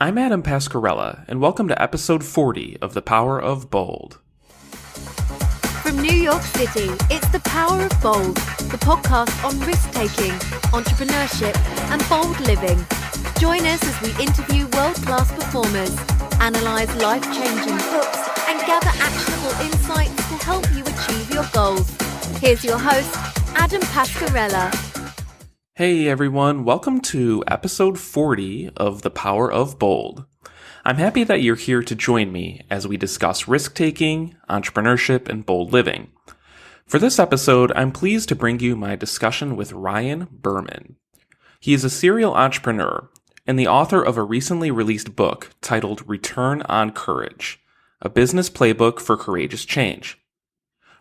I'm Adam Pascarella, and welcome to episode 40 of The Power of Bold. From New York City, it's The Power of Bold, the podcast on risk-taking, entrepreneurship, and bold living. Join us as we interview world-class performers, analyze life-changing books, and gather actionable insights to help you achieve your goals. Here's your host, Adam Pascarella. Hey everyone, welcome to episode 40 of The Power of Bold. I'm happy that you're here to join me as we discuss risk-taking, entrepreneurship, and bold living. For this episode, I'm pleased to bring you my discussion with Ryan Berman. He is a serial entrepreneur and the author of a recently released book titled Return on Courage, a business playbook for courageous change.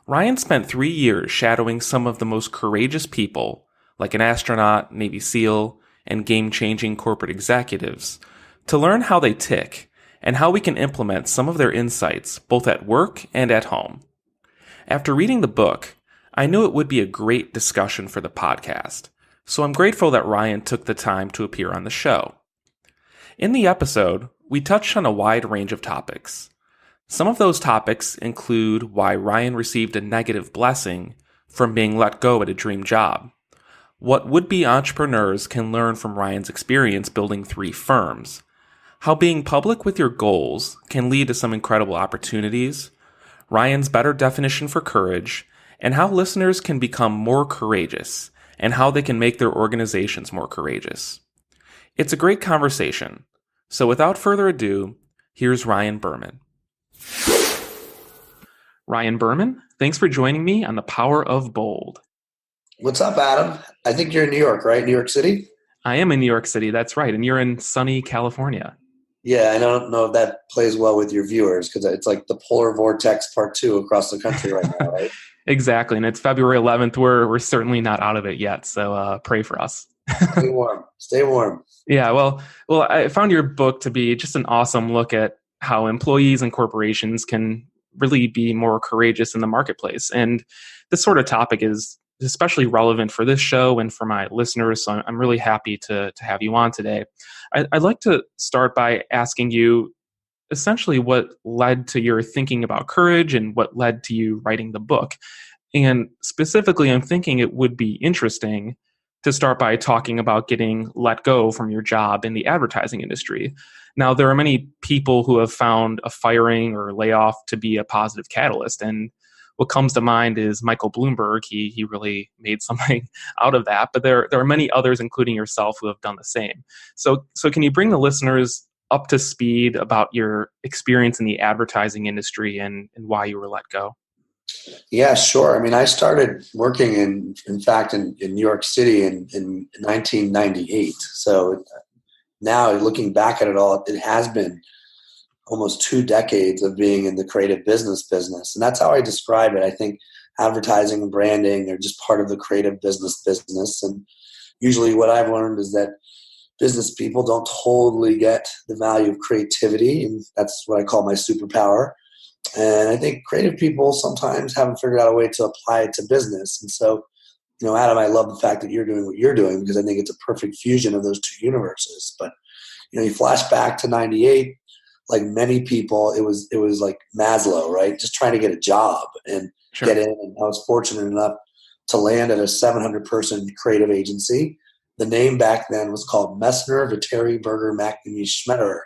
Ryan spent 3 years shadowing some of the most courageous people, like an astronaut, Navy SEAL, and game-changing corporate executives, to learn how they tick and how we can implement some of their insights both at work and at home. After reading the book, I knew it would be a great discussion for the podcast, so I'm grateful that Ryan took the time to appear on the show. In the episode, we touched on a wide range of topics. Some of those topics include why Ryan received a negative blessing from being let go at a dream job, what would-be entrepreneurs can learn from Ryan's experience building 3 firms, how being public with your goals can lead to some incredible opportunities, Ryan's better definition for courage, and how listeners can become more courageous and how they can make their organizations more courageous. It's a great conversation, so without further ado, here's Ryan Berman. Ryan Berman, thanks for joining me on The Power of Bold. What's up, Adam? I think you're in New York, right? New York City? I am in New York City, that's right. And you're in sunny California. Yeah, I don't know if that plays well with your viewers because it's like the polar vortex part 2 across the country right now, right? Exactly. And it's February 11th. We're certainly not out of it yet. So pray for us. Stay warm. Stay warm. Yeah, well, I found your book to be just an awesome look at how employees and corporations can really be more courageous in the marketplace. And this sort of topic is especially relevant for this show and for my listeners. So I'm really happy to have you on today. I'd like to start by asking you essentially what led to your thinking about courage and what led to you writing the book. And specifically, I'm thinking it would be interesting to start by talking about getting let go from your job in the advertising industry. Now, there are many people who have found a firing or layoff to be a positive catalyst, and what comes to mind is Michael Bloomberg. He really made something out of that. But there are many others, including yourself, who have done the same. So can you bring the listeners up to speed about your experience in the advertising industry and why you were let go? Yeah, sure. I mean, I started working in fact, in New York City in 1998. So now looking back at it all, it has been almost 2 decades of being in the creative business. And that's how I describe it. I think advertising and branding are just part of the creative business. And usually what I've learned is that business people don't totally get the value of creativity. And that's what I call my superpower. And I think creative people sometimes haven't figured out a way to apply it to business. And so, Adam, I love the fact that you're doing what you're doing because I think it's a perfect fusion of those 2 universes. But, you flash back to 98, like many people, it was like Maslow, right? Just trying to get a job and get in. And I was fortunate enough to land at a 700-person creative agency. The name back then was called Messner, Viteri, Berger, McNamee, Schmetterer.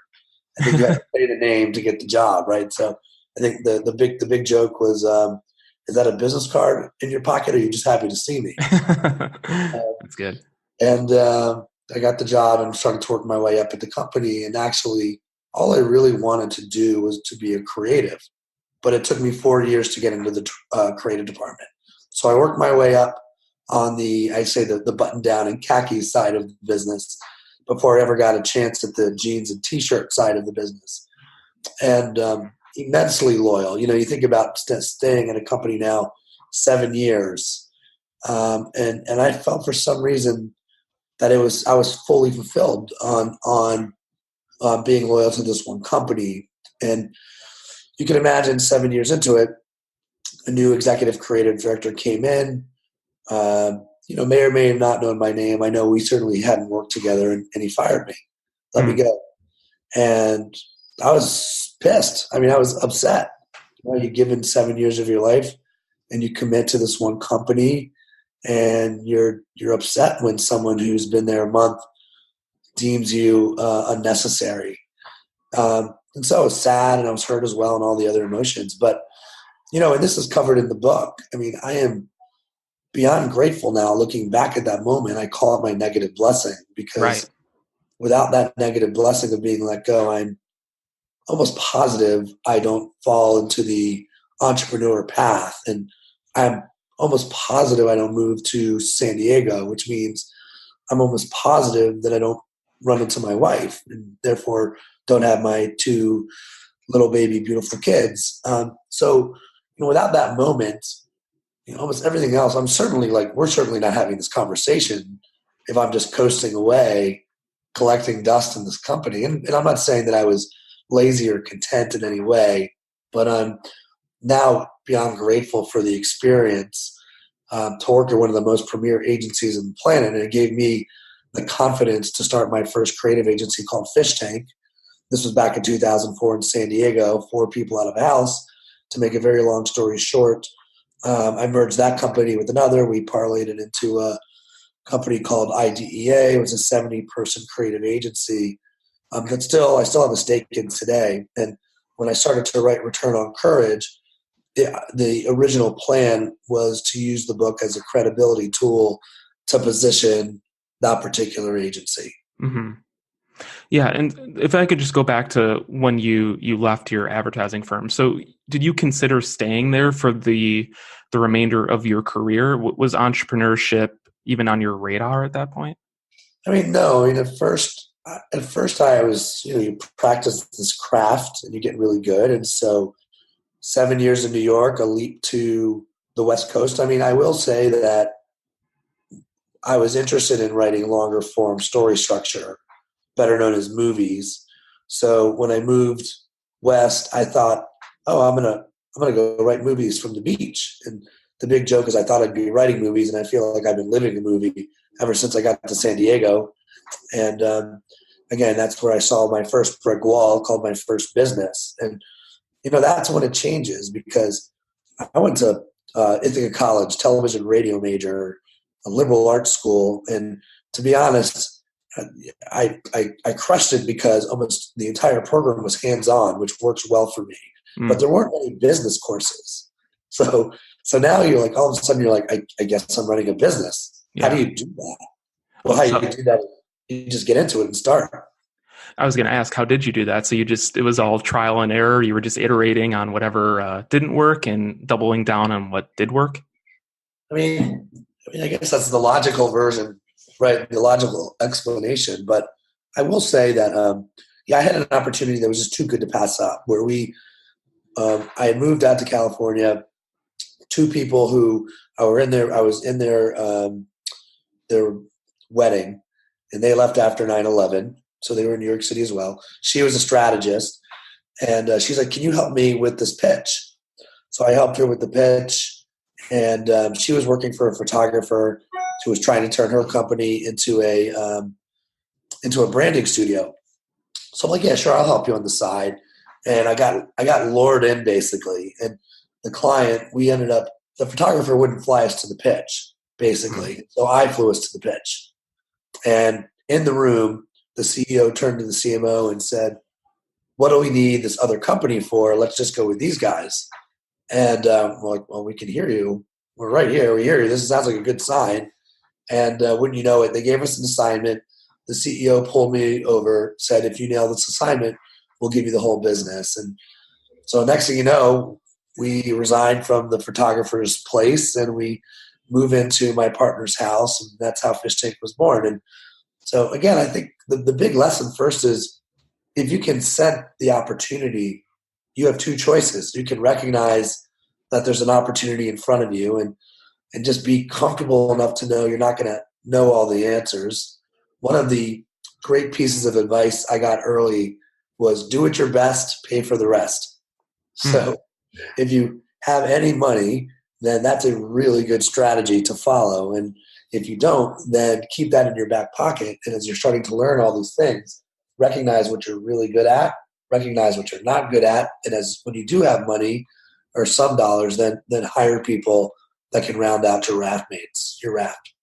I think you had to pay the name to get the job, right? So I think the big joke was, is that a business card in your pocket, or are you just happy to see me? That's good. And I got the job and started to work my way up at the company. And actually, all I really wanted to do was to be a creative. But it took me 4 years to get into the creative department. So I worked my way up on the button down and khaki side of the business before I ever got a chance at the jeans and t-shirt side of the business. And immensely loyal. You think about staying in a company now 7 years. And I felt for some reason that I was fully fulfilled on being loyal to this one company. And you can imagine 7 years into it, a new executive creative director came in, may or may have not known my name. I know we certainly hadn't worked together, and he fired me, let me go. And I was pissed. I mean, I was upset. You're given 7 years of your life and you commit to this one company, and you're upset when someone who's been there a month deems you unnecessary. And so I was sad and I was hurt as well, and all the other emotions. But, and this is covered in the book. I mean, I am beyond grateful now looking back at that moment. I call it my negative blessing, because without that negative blessing of being let go, I'm almost positive I don't fall into the entrepreneur path. And I'm almost positive I don't move to San Diego, which means I'm almost positive that I don't run into my wife and therefore don't have my 2 little baby beautiful kids. So without that moment, almost everything else, we're certainly not having this conversation if I'm just coasting away, collecting dust in this company. And I'm not saying that I was lazy or content in any way, but I'm now beyond grateful for the experience to work at one of the most premier agencies on the planet. And it gave me the confidence to start my first creative agency called Fish Tank. This was back in 2004 in San Diego, 4 people out of a house. To make a very long story short, I merged that company with another. We parlayed it into a company called IDEA. It was a 70-person creative agency that I still have a stake in today. And when I started to write Return on Courage, the original plan was to use the book as a credibility tool to position that particular agency. Mm-hmm. Yeah, and if I could just go back to when you left your advertising firm. So did you consider staying there for the remainder of your career? Was entrepreneurship even on your radar at that point? I mean, no. I mean, at first I was, you practice this craft and you get really good. And so 7 years in New York, a leap to the West Coast. I mean, I will say that I was interested in writing longer form story structure, better known as movies. So when I moved west, I thought, I'm gonna go write movies from the beach. And the big joke is I thought I'd be writing movies, and I feel like I've been living a movie ever since I got to San Diego. And again, that's where I saw my first brick wall called my first business. And that's when it changes, because I went to Ithaca College, television radio major, a liberal arts school, and to be honest, I crushed it because almost the entire program was hands-on, which works well for me. But there weren't any business courses. So now you're like, all of a sudden you're like, I guess I'm running a business. Yeah. How do you do that? Well, how you do that, you just get into it and start. I was going to ask, how did you do that? So it was all trial and error. You were just iterating on whatever didn't work and doubling down on what did work? I mean, I guess that's the logical version, right? The logical explanation. But I will say that, I had an opportunity that was just too good to pass up, where I had moved out to California. 2 people who I was in their wedding, and they left after 9/11. So they were in New York City as well. She was a strategist, and she's like, "Can you help me with this pitch?" So I helped her with the pitch, and she was working for a photographer who was trying to turn her company into a branding studio. So I'm like, "Yeah, sure, I'll help you on the side." And I got lured in basically, and the client, the photographer wouldn't fly us to the pitch basically, so I flew us to the pitch. And in the room, the CEO turned to the CMO and said, "What do we need this other company for? Let's just go with these guys." And we're like, "Well, we can hear you. We're right here. We hear you. This sounds like a good sign." And wouldn't you know it, they gave us an assignment. The CEO pulled me over, said, "If you nail this assignment, we'll give you the whole business." And so next thing you know, we resigned from the photographer's place and we move into my partner's house. And that's how Fish Tank was born. And so again, I think the big lesson first is, if you can set the opportunity, you have 2 choices. You can recognize that there's an opportunity in front of you and just be comfortable enough to know you're not going to know all the answers. One of the great pieces of advice I got early was, do it your best, pay for the rest. So if you have any money, then that's a really good strategy to follow. And if you don't, then keep that in your back pocket. And as you're starting to learn all these things, recognize what you're really good at, recognize what you're not good at, and when you do have money or some dollars, then hire people that can round out your raft mates, your raft.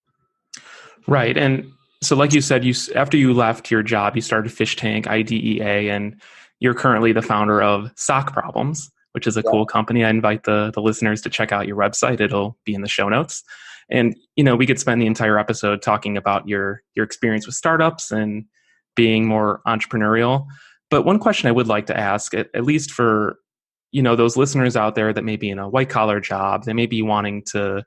Right. And so like you said, after you left your job, you started Fish Tank, IDEA, and you're currently the founder of Sock Problems, which is a cool company. I invite the listeners to check out your website. It'll be in the show notes. And, we could spend the entire episode talking about your experience with startups and being more entrepreneurial. But one question I would like to ask, at least for, those listeners out there that may be in a white collar job, they may be wanting to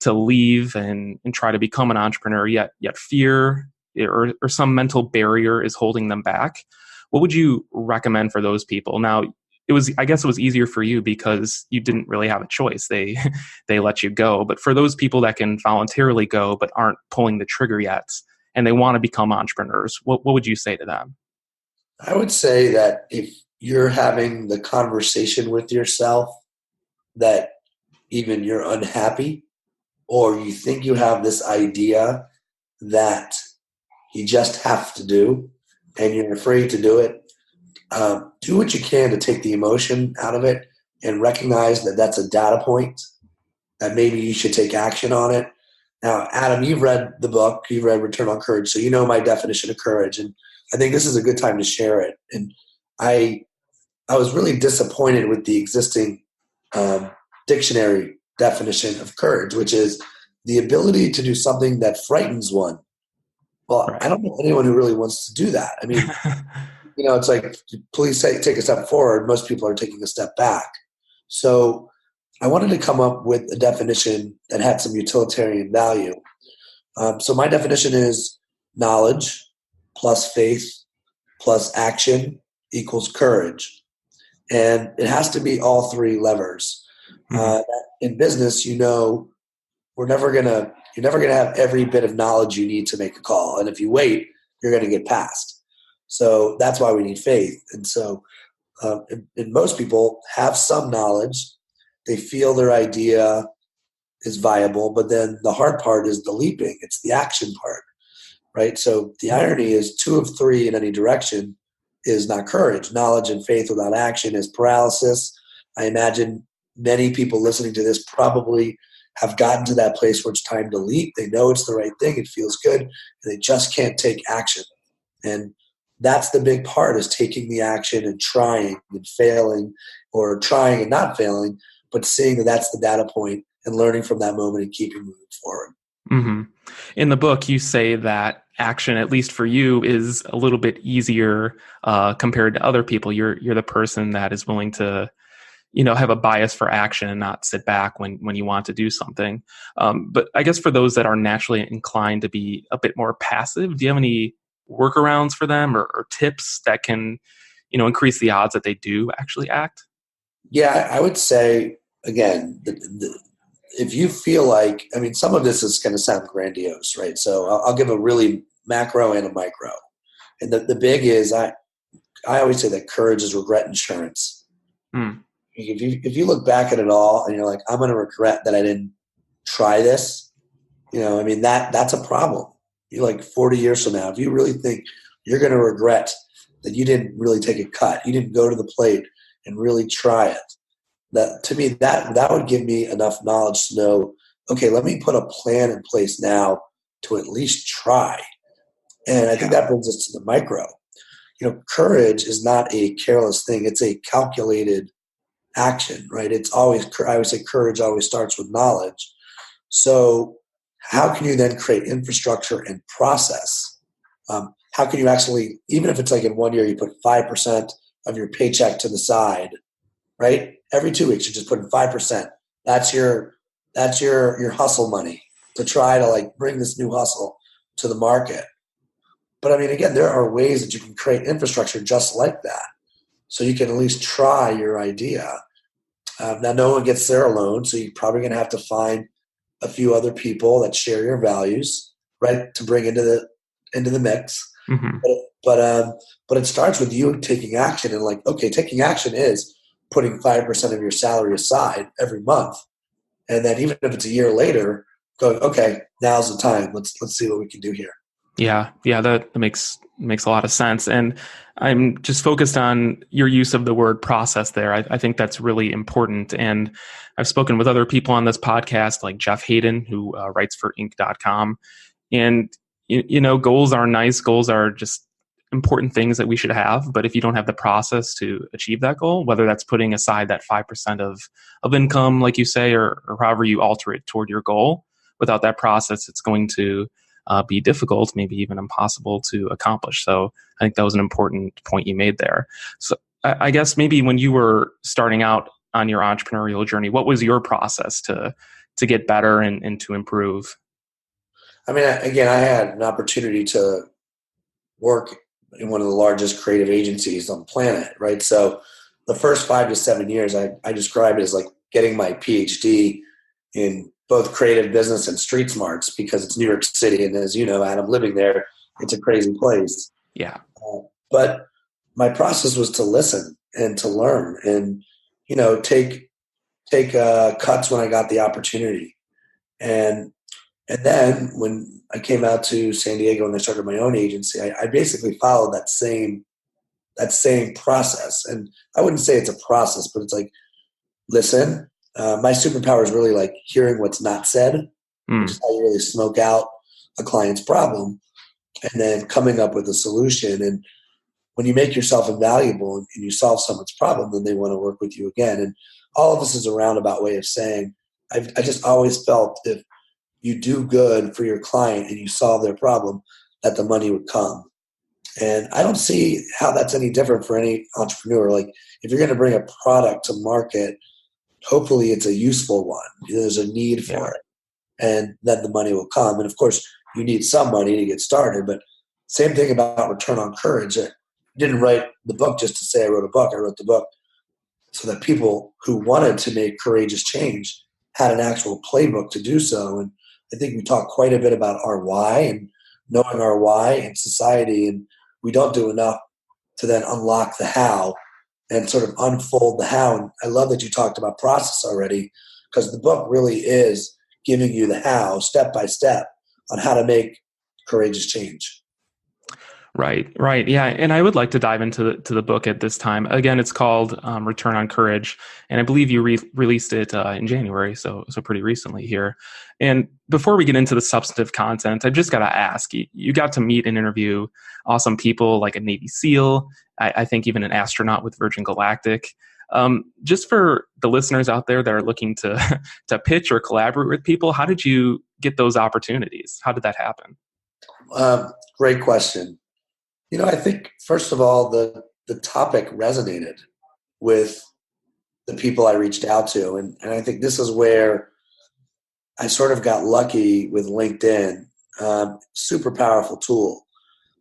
leave and try to become an entrepreneur, yet fear or some mental barrier is holding them back. What would you recommend for those people? Now, I guess it was easier for you because you didn't really have a choice. They let you go. But for those people that can voluntarily go but aren't pulling the trigger yet and they want to become entrepreneurs, what would you say to them? I would say that if you're having the conversation with yourself that even you're unhappy, or you think you have this idea that you just have to do and you're afraid to do it, do what you can to take the emotion out of it and recognize that that's a data point, that maybe you should take action on it. Now, Adam, you've read the book, you've read Return on Courage, so you know my definition of courage, and I think this is a good time to share it. And I was really disappointed with the existing dictionary definition of courage, which is the ability to do something that frightens one. Well, right. I don't know anyone who really wants to do that. I mean, it's like, please take a step forward. Most people are taking a step back. So I wanted to come up with a definition that had some utilitarian value. So my definition is knowledge plus faith plus action equals courage. And it has to be all three levers. In business, you're never gonna have every bit of knowledge you need to make a call. And if you wait, you're gonna get passed. So that's why we need faith. And so, and most people have some knowledge. They feel their idea is viable, but then the hard part is the leaping. It's the action part, right? So the irony is 2 of 3 in any direction is not courage. Knowledge and faith without action is paralysis. I imagine many people listening to this probably have gotten to that place where it's time to leap. They know it's the right thing. It feels good. And they just can't take action. And that's the big part, is taking the action and trying and failing, or trying and not failing, but seeing that that's the data point and learning from that moment and keeping moving forward. Mm-hmm. In the book, you say that action, at least for you, is a little bit easier compared to other people. You're the person that is willing to, have a bias for action and not sit back when you want to do something. But I guess for those that are naturally inclined to be a bit more passive, do you have any workarounds for them or tips that can, increase the odds that they do actually act? Yeah, I would say, again, if you feel like, some of this is going to sound grandiose, right? So I'll give a really macro and a micro. And the big is, I always say that courage is regret insurance. If you look back at it all and you're like, I'm going to regret that I didn't try this, that's a problem. You're like 40 years from now, if you really think you're going to regret that you didn't really take a cut, you didn't go to the plate and really try it, that to me, that would give me enough knowledge to know, okay, let me put a plan in place now to at least try. And I think that brings us to the micro. Courage is not a careless thing. It's a calculated action, right? I always say courage always starts with knowledge. So how can you then create infrastructure and process? How can you actually, even if it's like in 1 year, you put 5% of your paycheck to the side, right? Every 2 weeks, you're just putting 5%. That's your hustle money to try to bring this new hustle to the market. But again, there are ways that you can create infrastructure just like that. So you can at least try your idea. Now, no one gets there alone, so you're probably going to have to find a few other people that share your values, right, to bring into the mix. Mm-hmm. But it starts with you taking action, and taking action is putting 5% of your salary aside every month, and then even if it's a year later, going, okay, now's the time. Let's see what we can do here. Yeah, that makes a lot of sense. And I'm just focused on your use of the word process there. I think that's really important. And I've spoken with other people on this podcast, like Jeff Hayden, who writes for Inc.com. And, goals are nice. Goals are just important things that we should have. But if you don't have the process to achieve that goal, whether that's putting aside that 5% of income, like you say, or however you alter it toward your goal, without that process, it's going to be difficult, maybe even impossible to accomplish. So I think that was an important point you made there. So I guess maybe when you were starting out on your entrepreneurial journey, what was your process to get better and to improve? I mean, again, I had an opportunity to work in one of the largest creative agencies on the planet, right? So the first 5 to 7 years, I describe it as like getting my PhD in both creative business and street smarts, because it's New York City. And as you know, Adam, living there, it's a crazy place. Yeah. But my process was to listen and to learn and, take cuts when I got the opportunity. And then when I came out to San Diego and I started my own agency, I basically followed that same process. And I wouldn't say it's a process, but it's like, listen, my superpower is really like hearing what's not said, which is how you really smoke out a client's problem, and then coming up with a solution. And when you make yourself invaluable and you solve someone's problem, then they want to work with you again. And all of this is a roundabout way of saying, I just always felt if you do good for your client and you solve their problem, that the money would come. And I don't see how that's any different for any entrepreneur. Like, if you're going to bring a product to market, hopefully it's a useful one. There's a need for it. And then the money will come. And of course, you need some money to get started. But same thing about return on courage. I didn't write the book just to say I wrote a book. I wrote the book so that people who wanted to make courageous change had an actual playbook to do so. And I think we talk quite a bit about our why and knowing our why in society. And we don't do enough to then unlock the how and sort of unfold the how. And I love that you talked about process already, because the book really is giving you the how, step by step, on how to make courageous change. Right. Yeah. And I would like to dive into the book at this time. Again, it's called Return on Courage. And I believe you released it in January, so pretty recently here. And before we get into the substantive content, I've just got to ask, you got to meet and interview awesome people like a Navy SEAL, I think even an astronaut with Virgin Galactic. Just for the listeners out there that are looking to pitch or collaborate with people, how did you get those opportunities? How did that happen? Great question. I think, first of all, the topic resonated with the people I reached out to. And I think this is where I sort of got lucky with LinkedIn. Super powerful tool.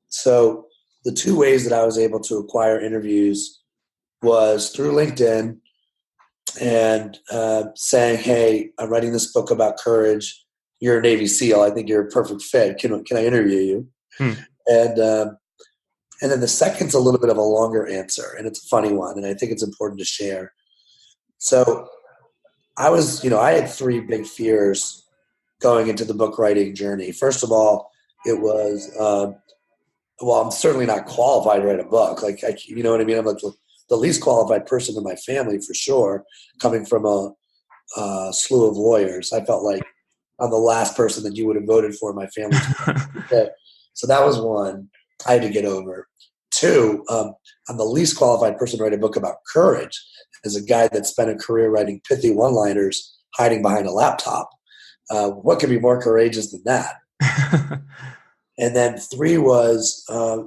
So the two ways that I was able to acquire interviews was through LinkedIn and saying, hey, I'm writing this book about courage. You're a Navy SEAL. I think you're a perfect fit. Can I interview you? And then the second's a little bit of a longer answer, and it's a funny one, and I think it's important to share. So I had three big fears going into the book writing journey. First of all, it was, I'm certainly not qualified to write a book. Like, you know what I mean? I'm like the least qualified person in my family for sure, coming from a slew of lawyers. I felt like I'm the last person that you would have voted for in my family. So that was one I had to get over. Two, I'm the least qualified person to write a book about courage, as a guy that spent a career writing pithy one-liners hiding behind a laptop. What could be more courageous than that? And then three was, I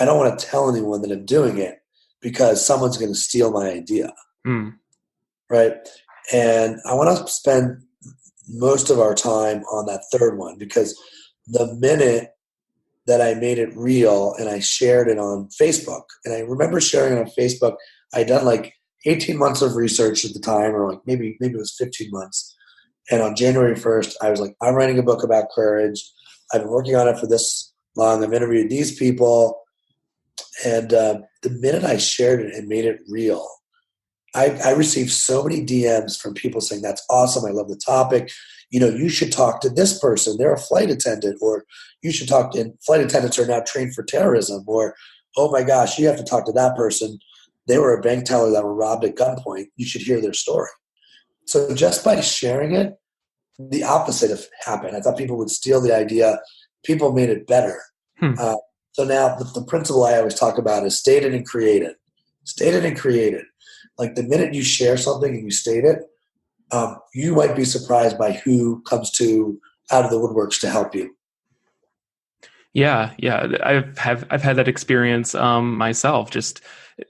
don't want to tell anyone that I'm doing it because someone's going to steal my idea. Right? And I want to spend most of our time on that third one, because the minute that I made it real and I shared it on Facebook, and I remember sharing it on Facebook, I'd done like 18 months of research at the time, or like maybe it was 15 months. And on January 1st, I was like, I'm writing a book about courage. I've been working on it for this long. I've interviewed these people. And the minute I shared it and made it real, I received so many DMs from people saying, that's awesome. I love the topic. You should talk to this person. They're a flight attendant. Or you should talk to, and flight attendants are now trained for terrorism. Or, oh my gosh, you have to talk to that person. They were a bank teller that were robbed at gunpoint. You should hear their story. So just by sharing it, the opposite have happened. I thought people would steal the idea. People made it better. Hmm. So now the principle I always talk about is stated and created. Stated and created. Like the minute you share something and you state it, you might be surprised by who comes to out of the woodworks to help you. Yeah. I've had that experience myself. Just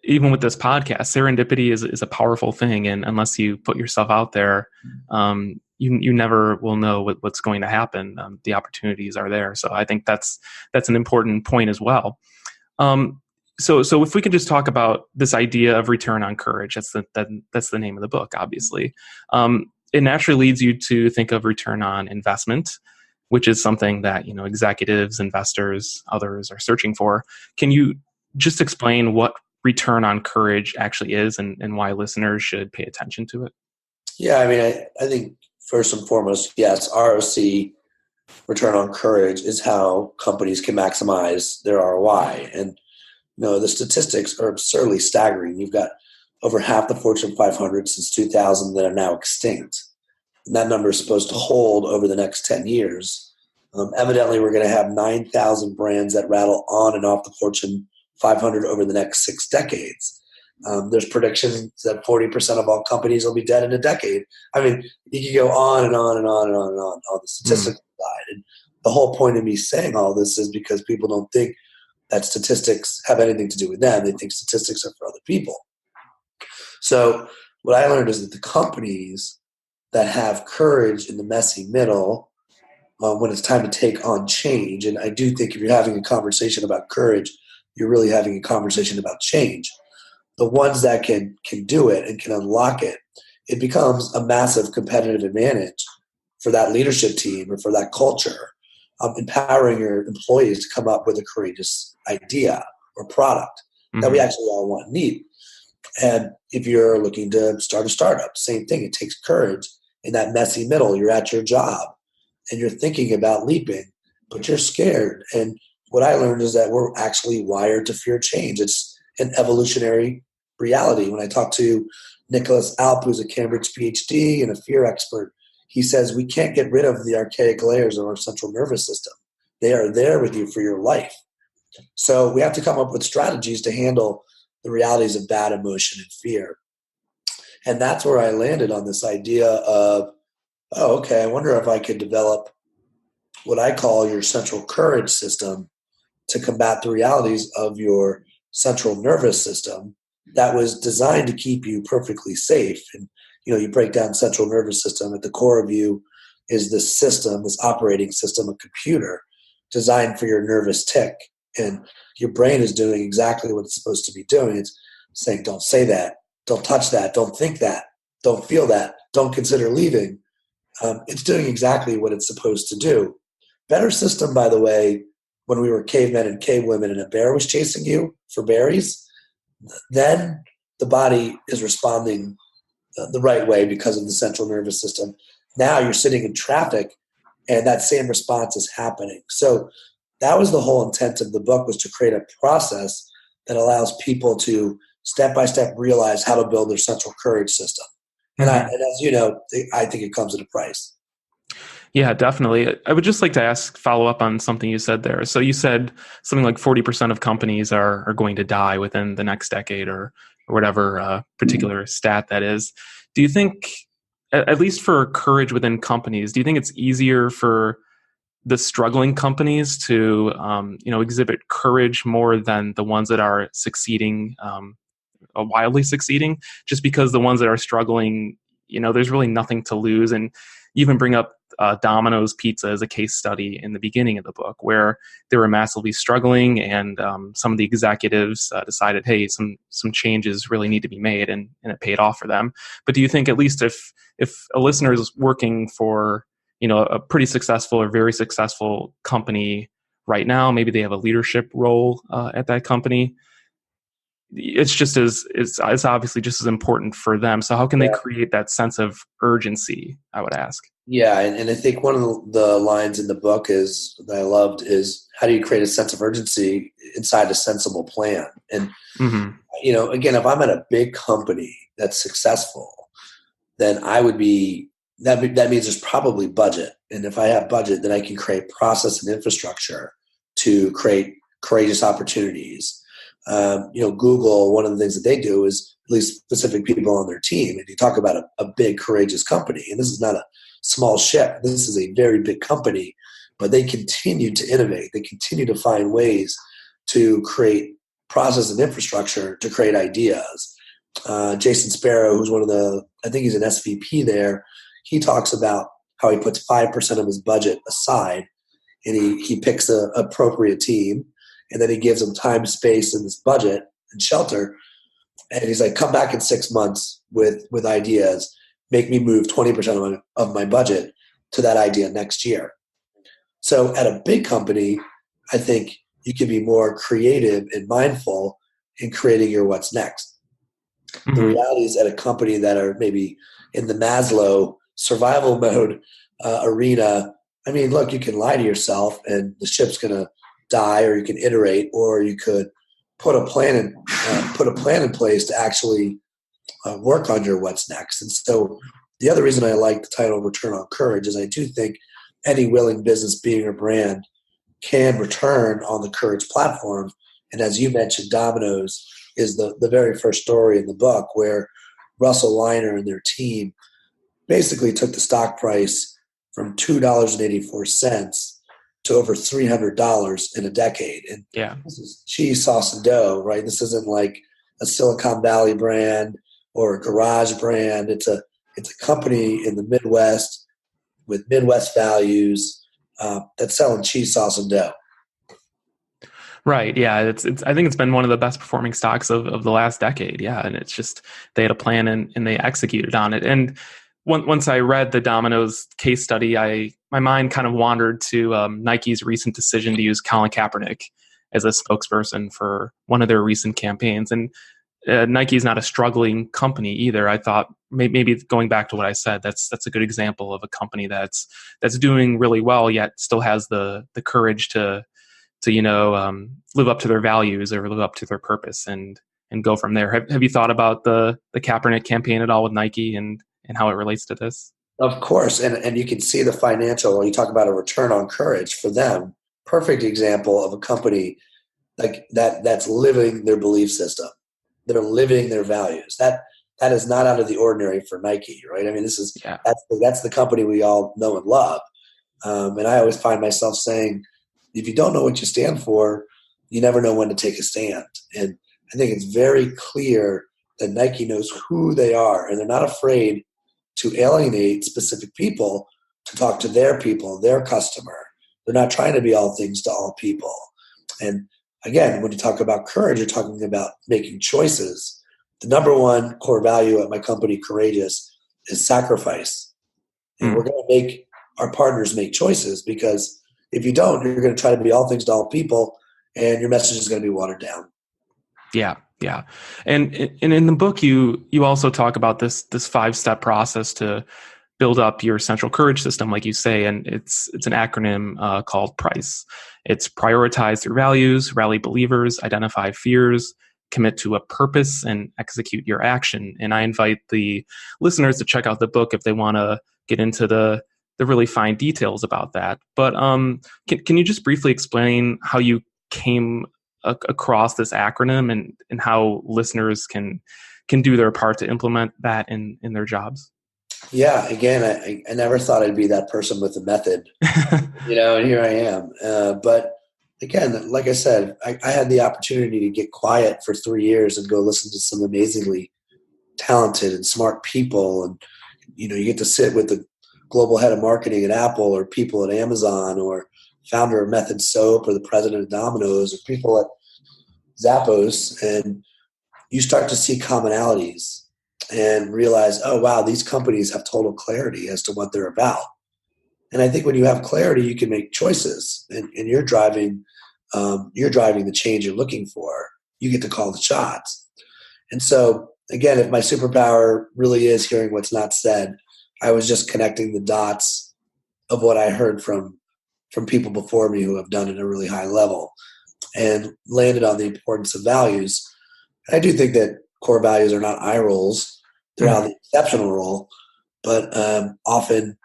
even with this podcast, serendipity is a powerful thing, and unless you put yourself out there, you never will know what's going to happen. The opportunities are there, so I think that's an important point as well. So if we could just talk about this idea of return on courage, that's the name of the book, obviously. It naturally leads you to think of return on investment, which is something that executives, investors, others are searching for. Can you just explain what return on courage actually is and why listeners should pay attention to it? Yeah, I mean, I think first and foremost, yes, ROC, return on courage, is how companies can maximize their ROI. And the statistics are absurdly staggering. You've got over half the Fortune 500 since 2000 that are now extinct. And that number is supposed to hold over the next 10 years. Evidently, we're going to have 9,000 brands that rattle on and off the Fortune 500 over the next 6 decades. There's predictions that 40% of all companies will be dead in a decade. I mean, you can go on and on and on and on and on the statistical side. And the whole point of me saying all this is because people don't think that statistics have anything to do with them. They think statistics are for other people. So what I learned is that the companies that have courage in the messy middle, when it's time to take on change, and I do think if you're having a conversation about courage, you're really having a conversation about change. The ones that can do it and can unlock it, it becomes a massive competitive advantage for that leadership team or for that culture, empowering your employees to come up with a courageous idea or product that we actually all want and need. And if you're looking to start a startup, same thing. It takes courage in that messy middle. You're at your job and you're thinking about leaping, but you're scared. And what I learned is that we're actually wired to fear change. It's an evolutionary reality. When I talk to Nicholas Alp, who's a Cambridge PhD and a fear expert, he says we can't get rid of the archaic layers of our central nervous system. They are there with you for your life. So we have to come up with strategies to handle the realities of bad emotion and fear. And that's where I landed on this idea of, oh, okay, I wonder if I could develop what I call your central courage system to combat the realities of your central nervous system that was designed to keep you perfectly safe. And, you break down central nervous system. At the core of you is this system, this operating system, a computer designed for your nervous tick. And your brain is doing exactly what it's supposed to be doing. It's saying, don't say that, don't touch that, don't think that, don't feel that, don't consider leaving. It's doing exactly what it's supposed to do. Better system, by the way, when we were cavemen and cavewomen and a bear was chasing you for berries, then the body is responding the right way because of the central nervous system. Now you're sitting in traffic and that same response is happening. So that was the whole intent of the book, was to create a process that allows people to step by step realize how to build their central courage system. And, and as you know, I think it comes at a price. Yeah, definitely. I would just like to follow up on something you said there. So you said something like 40% of companies are going to die within the next decade or whatever particular stat that is. Do you think, at least for courage within companies, do you think it's easier for the struggling companies to exhibit courage more than the ones that are succeeding, wildly succeeding, just because the ones that are struggling, there's really nothing to lose? And you even bring up Domino's Pizza as a case study in the beginning of the book, where they were massively struggling, and some of the executives decided, hey, some changes really need to be made, and it paid off for them. But do you think, at least if a listener is working for a pretty successful or very successful company right now, maybe they have a leadership role at that company, it's obviously just as important for them. So how can they create that sense of urgency, I would ask? Yeah, and I think one of the lines in the book that I loved is, how do you create a sense of urgency inside a sensible plan? And again, if I'm at a big company that's successful, then I would be that means there's probably budget, and if I have budget, then I can create process and infrastructure to create courageous opportunities. Google, one of the things that they do is release specific people on their team, and you talk about a big courageous company, and this is not a small ship. This is a very big company, but they continue to innovate. They continue to find ways to create process and infrastructure to create ideas. Jason Sparrow, who's I think he's an SVP there, he talks about how he puts 5% of his budget aside, and he picks the appropriate team, and then he gives them time, space, and this budget and shelter. And he's like, come back in 6 months with ideas. Make me move 20% of my budget to that idea next year. So at a big company, I think you can be more creative and mindful in creating your what's next. Mm-hmm. The realities at a company that are maybe in the Maslow survival mode arena, I mean, look, you can lie to yourself and the ship's going to die, or you can iterate, or you could put a plan in place to actually work on your what's next. And so the other reason I like the title Return on Courage is I do think any willing business, being or brand, can return on the courage platform. And as you mentioned, Domino's is the very first story in the book, where Russell Weiner and their team basically took the stock price from $2.84 to over $300 in a decade. And this is cheese, sauce, and dough, right? This isn't like a Silicon Valley brand or a garage brand. It's a company in the Midwest with Midwest values that's selling cheese, sauce, and dough. Right. Yeah. It's I think it's been one of the best performing stocks of the last decade. Yeah. And it's just, they had a plan and they executed on it. And once I read the Domino's case study, my mind kind of wandered to Nike's recent decision to use Colin Kaepernick as a spokesperson for one of their recent campaigns. And Nike's not a struggling company either. I thought maybe going back to what I said, that's a good example of a company that's doing really well, yet still has the courage to live up to their values or live up to their purpose and go from there. Have you thought about the Kaepernick campaign at all with Nike and how it relates to this? Of course. And you can see the financial, when you talk about a return on courage for them, perfect example of a company like that's living their belief system. They're living their values. That is not out of the ordinary for Nike, right? I mean, that's the company we all know and love. And I always find myself saying, if you don't know what you stand for, you never know when to take a stand. And I think it's very clear that Nike knows who they are, and they're not afraid to alienate specific people to talk to their people, their customer. They're not trying to be all things to all people. And again, when you talk about courage, you're talking about making choices. The number one core value at my company, Courageous, is sacrifice. And we're going to make our partners make choices, because if you don't, you're going to try to be all things to all people, and your message is going to be watered down. Yeah. Yeah. And in the book, you also talk about this 5-step process to build up your central courage system, like you say, and it's an acronym called PRICE. It's prioritize your values, rally believers, identify fears, commit to a purpose, and execute your action. And I invite the listeners to check out the book if they want to get into the really fine details about that. But can you just briefly explain how you came across this acronym and how listeners can do their part to implement that in their jobs? Yeah, again, I never thought I'd be that person with a method, and here I am. But again, like I said, I had the opportunity to get quiet for 3 years and go listen to some amazingly talented and smart people. And, you get to sit with the global head of marketing at Apple, or people at Amazon, or founder of Method Soap, or the president of Domino's, or people at Zappos, and you start to see commonalities and realize, oh wow, these companies have total clarity as to what they're about. And I think when you have clarity, you can make choices, and you're driving the change you're looking for. You get to call the shots. And so, again, if my superpower really is hearing what's not said, I was just connecting the dots of what I heard from people before me who have done it at a really high level and landed on the importance of values. I do think that core values are not eye rolls. They're not the exceptional role, but often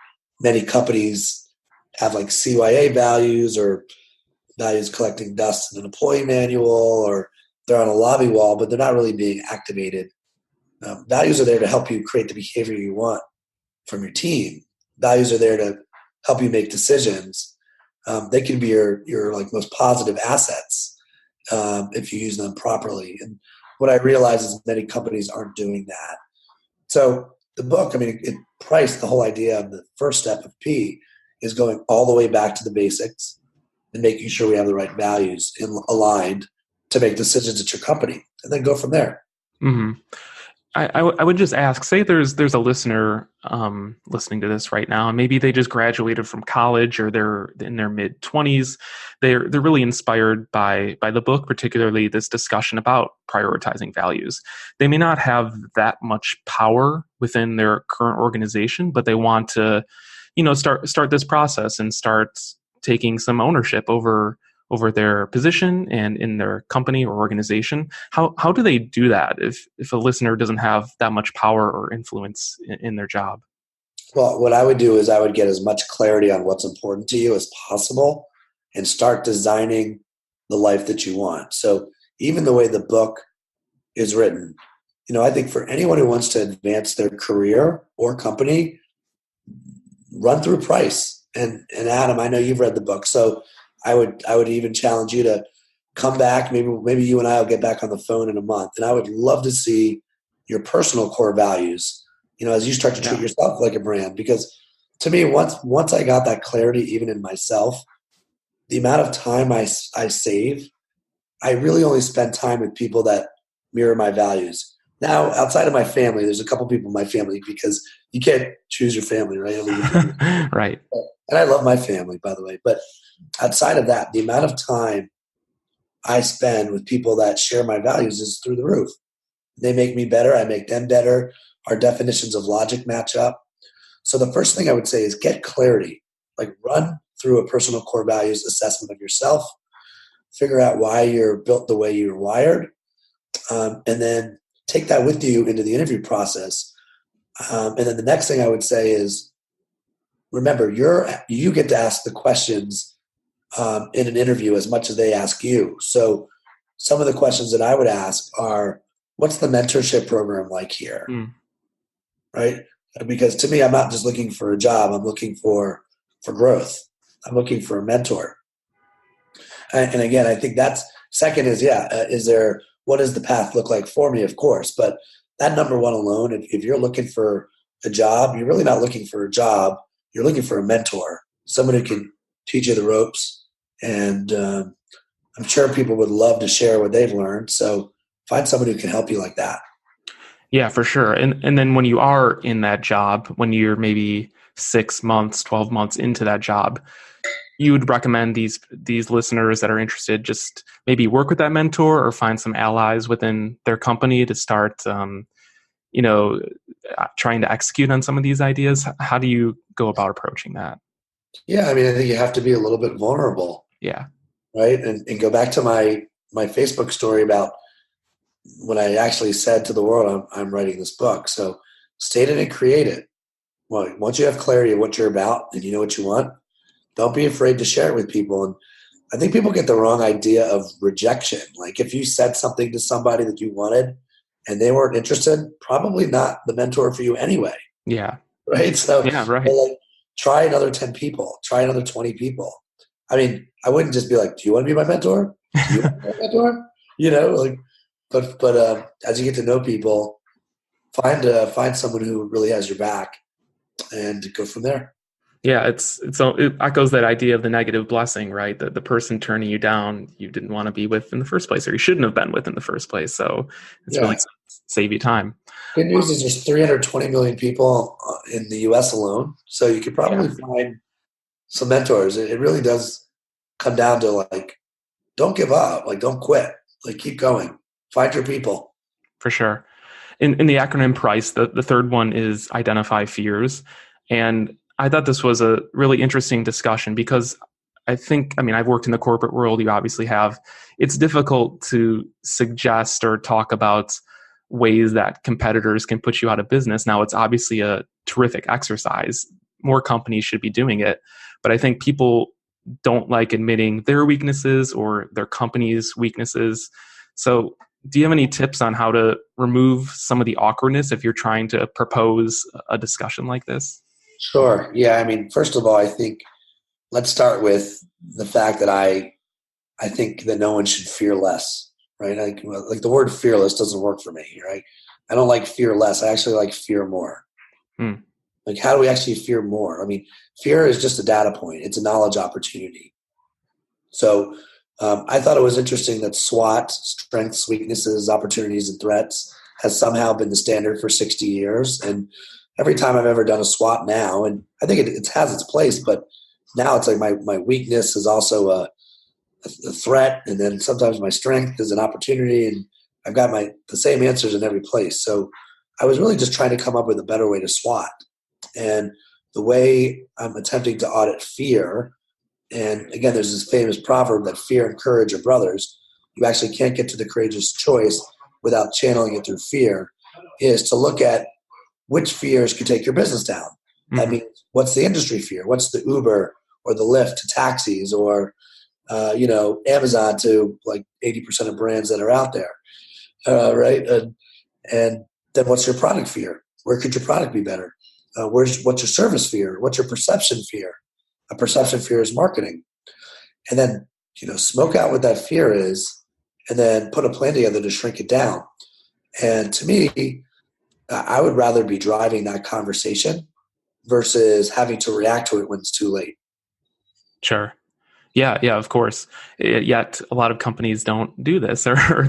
many companies have like CYA values or values collecting dust in an employee manual, or they're on a lobby wall, but they're not really being activated. Values are there to help you create the behavior you want from your team. Values are there to help you make decisions. They can be your like most positive assets if you use them properly. And what I realize is many companies aren't doing that. So the book, I mean, it priced the whole idea of the first step of P is going all the way back to the basics and making sure we have the right values aligned to make decisions at your company, and then go from there. Mm-hmm. I would just ask, say there's a listener listening to this right now, and maybe they just graduated from college or they're in their mid-20s. They're really inspired by the book, particularly this discussion about prioritizing values. They may not have that much power within their current organization, but they want to, start this process and start taking some ownership over their position and in their company or organization. How do they do that if a listener doesn't have that much power or influence in their job? Well, what I would do is I would get as much clarity on what's important to you as possible and start designing the life that you want. So even the way the book is written, I think for anyone who wants to advance their career or company, run through price. And Adam, I know you've read the book, so I would even challenge you to come back. Maybe you and I will get back on the phone in a month, and I would love to see your personal core values. As you start to treat yourself like a brand, because to me, once I got that clarity, even in myself, the amount of time I save, I really only spend time with people that mirror my values. Now, outside of my family, there's a couple people in my family because you can't choose your family, right? Right. And I love my family, by the way, but outside of that, the amount of time I spend with people that share my values is through the roof. They make me better. I make them better. Our definitions of logic match up. So the first thing I would say is get clarity. Like run through a personal core values assessment of yourself. Figure out why you're built the way you're wired. And then take that with you into the interview process. And then the next thing I would say is, remember, you get to ask the questions in an interview as much as they ask you. So some of the questions that I would ask are, what's the mentorship program like here? Right? Because to me, I'm not just looking for a job. I'm looking for growth. I'm looking for a mentor. And again, I think that's second is, what does the path look like for me? Of course. But that number one alone, if you're looking for a job, you're really not looking for a job. You're looking for a mentor, someone who can teach you the ropes. And I'm sure people would love to share what they've learned. So find someone who can help you like that. Yeah, for sure. And then when you are in that job, when you're maybe 6 months, 12 months into that job, you would recommend these listeners that are interested just maybe work with that mentor or find some allies within their company to start, trying to execute on some of these ideas. How do you go about approaching that? Yeah, I mean, I think you have to be a little bit vulnerable. Yeah. Right. And go back to my Facebook story about when I actually said to the world, I'm writing this book. So state it and create it. Well, once you have clarity of what you're about and you know what you want, don't be afraid to share it with people. And I think people get the wrong idea of rejection. Like if you said something to somebody that you wanted and they weren't interested, probably not the mentor for you anyway. Yeah. Right. So yeah, right. Try another 10 people, try another 20 people. I mean, I wouldn't just be like, do you want to be my mentor? Do you want to be my mentor? But as you get to know people, find someone who really has your back and go from there. Yeah, it echoes that idea of the negative blessing, right? The person turning you down, you didn't want to be with in the first place, or you shouldn't have been with in the first place. So it's really save you time. Good news is there's 320 million people in the U.S. alone, so you could probably find some mentors. It really does come down to don't give up, don't quit, keep going, find your people. For sure. In the acronym PRICE, the third one is identify fears. And I thought this was a really interesting discussion because I've worked in the corporate world, you obviously have. It's difficult to suggest or talk about ways that competitors can put you out of business. Now, it's obviously a terrific exercise. More companies should be doing it. But I think people don't like admitting their weaknesses or their company's weaknesses. So, do you have any tips on how to remove some of the awkwardness if you're trying to propose a discussion like this? Sure. Yeah. I mean, first of all, I think let's start with the fact that I think that no one should fear less, right? Like the word fearless doesn't work for me, right? I don't like fear less. I actually like fear more. Hmm. Like, how do we actually fear more? I mean, fear is just a data point. It's a knowledge opportunity. So I thought it was interesting that SWOT, strengths, weaknesses, opportunities, and threats, has somehow been the standard for 60 years. And every time I've ever done a SWOT now, and I think it has its place, but now it's like my weakness is also a threat, and then sometimes my strength is an opportunity, and I've got the same answers in every place. So I was really just trying to come up with a better way to SWOT. And the way I'm attempting to audit fear, and again, there's this famous proverb that fear and courage are brothers. You actually can't get to the courageous choice without channeling it through fear, is to look at which fears could take your business down. Mm-hmm. That means, what's the industry fear? What's the Uber or the Lyft to taxis, or Amazon to like 80% of brands that are out there, right? And then what's your product fear? Where could your product be better? What's your service fear? What's your perception fear? A perception fear is marketing. And then, smoke out what that fear is, and then put a plan together to shrink it down. And to me, I would rather be driving that conversation versus having to react to it when it's too late. Sure. Yeah, of course. Yet a lot of companies don't do this, or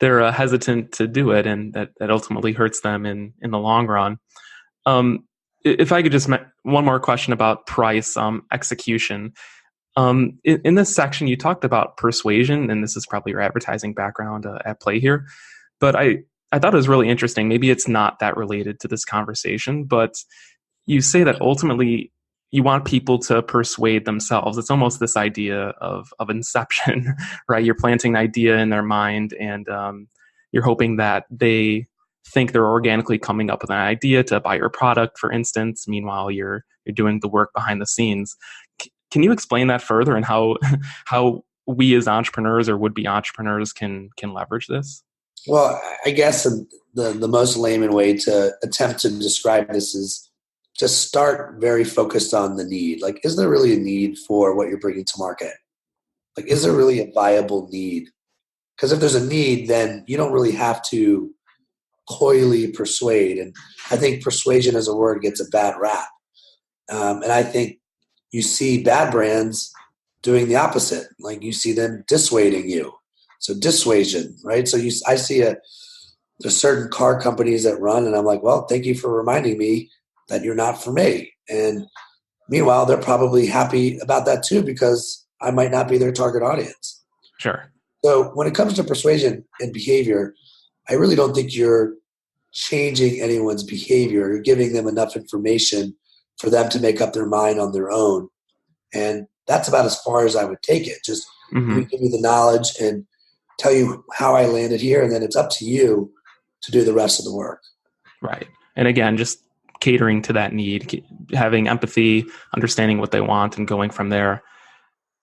they're hesitant to do it, and that ultimately hurts them in the long run. If I could just one more question about price execution. In this section, you talked about persuasion, and this is probably your advertising background at play here. But I thought it was really interesting. Maybe it's not that related to this conversation, but you say that ultimately you want people to persuade themselves. It's almost this idea of inception, right? You're planting an idea in their mind, and you're hoping that they think they're organically coming up with an idea to buy your product, for instance. Meanwhile, you're doing the work behind the scenes. Can you explain that further, and how we as entrepreneurs or would-be entrepreneurs can leverage this? Well, I guess the most layman way to attempt to describe this is just start very focused on the need. Like, is there really a need for what you're bringing to market? Like, is there really a viable need? Because if there's a need, then you don't really have to coyly persuade. And I think persuasion as a word gets a bad rap. And I think you see bad brands doing the opposite. Like, you see them dissuading you. So dissuasion, right? So I see there's certain car companies that run, and I'm like, well, thank you for reminding me that you're not for me. And meanwhile, they're probably happy about that too, because I might not be their target audience. Sure. So when it comes to persuasion and behavior, I really don't think you're changing anyone's behavior. You're giving them enough information for them to make up their mind on their own. And that's about as far as I would take it. Just let me give you the knowledge and tell you how I landed here, and then it's up to you to do the rest of the work. Right. And again, just catering to that need, having empathy, understanding what they want, and going from there.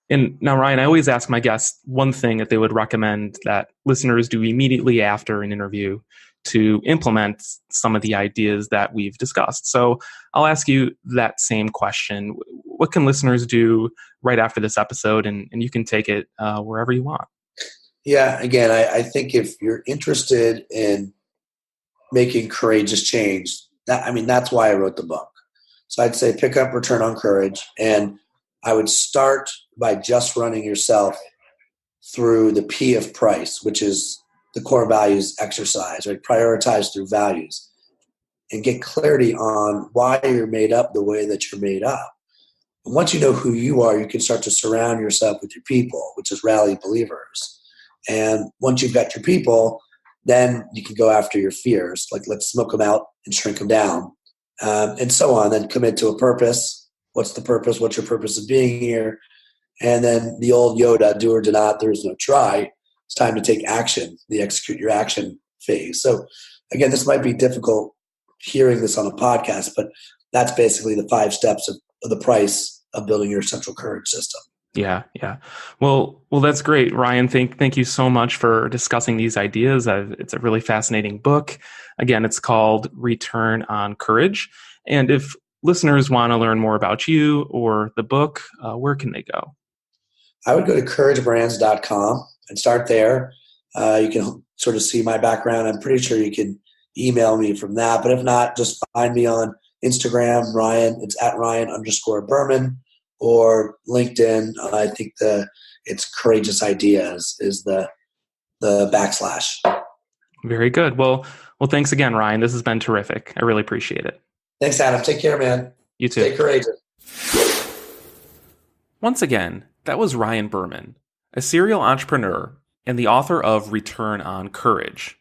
And now, Ryan, I always ask my guests one thing that they would recommend that listeners do immediately after an interview to implement some of the ideas that we've discussed. So I'll ask you that same question. What can listeners do right after this episode? And you can take it wherever you want. Yeah, again, I think if you're interested in making courageous change, that's why I wrote the book. So I'd say pick up Return on Courage, and I would start by just running yourself through the P of price, which is the core values exercise, right? Prioritize through values and get clarity on why you're made up the way that you're made up. And once you know who you are, you can start to surround yourself with your people, which is rally believers. And once you've got your people, then you can go after your fears, like let's smoke them out and shrink them down, and so on. Then commit to a purpose. What's the purpose? What's your purpose of being here? And then the old Yoda, do or do not, there is no try. It's time to take action, the execute your action phase. So again, this might be difficult hearing this on a podcast, but that's basically the 5 steps of the price of building your central courage system. Yeah. Well, that's great, Ryan. Thank you so much for discussing these ideas. It's a really fascinating book. Again, it's called Return on Courage. And if listeners want to learn more about you or the book, where can they go? I would go to couragebrands.com and start there. You can sort of see my background. I'm pretty sure you can email me from that. But if not, just find me on Instagram, Ryan. It's at Ryan_Berman, or LinkedIn. I think it's Courageous Ideas is the /. Very good. Well, thanks again, Ryan. This has been terrific. I really appreciate it. Thanks, Adam. Take care, man. You too. Stay courageous. Once again, that was Ryan Berman, a serial entrepreneur and the author of Return on Courage.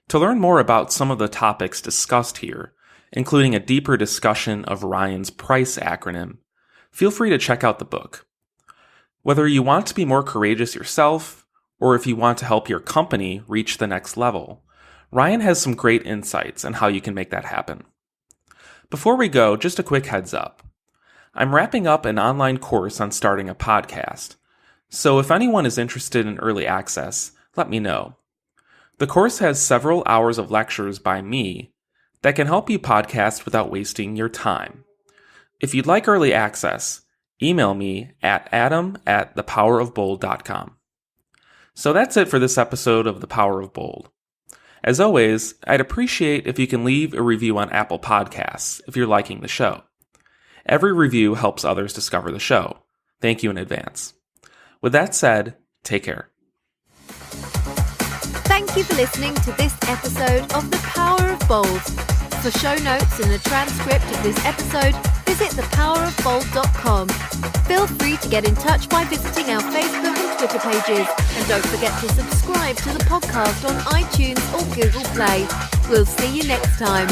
To learn more about some of the topics discussed here, including a deeper discussion of Ryan's PRICE acronym, feel free to check out the book. Whether you want to be more courageous yourself, or if you want to help your company reach the next level, Ryan has some great insights on how you can make that happen. Before we go, just a quick heads up. I'm wrapping up an online course on starting a podcast, so if anyone is interested in early access, let me know. The course has several hours of lectures by me that can help you podcast without wasting your time. If you'd like early access, email me at adam@thepowerofbold.com. So that's it for this episode of The Power of Bold. As always, I'd appreciate if you can leave a review on Apple Podcasts if you're liking the show. Every review helps others discover the show. Thank you in advance. With that said, take care. Thank you for listening to this episode of The Power of Bold. For show notes and a transcript of this episode, visit thepowerofbold.com. Feel free to get in touch by visiting our Facebook and Twitter pages. And don't forget to subscribe to the podcast on iTunes or Google Play. We'll see you next time.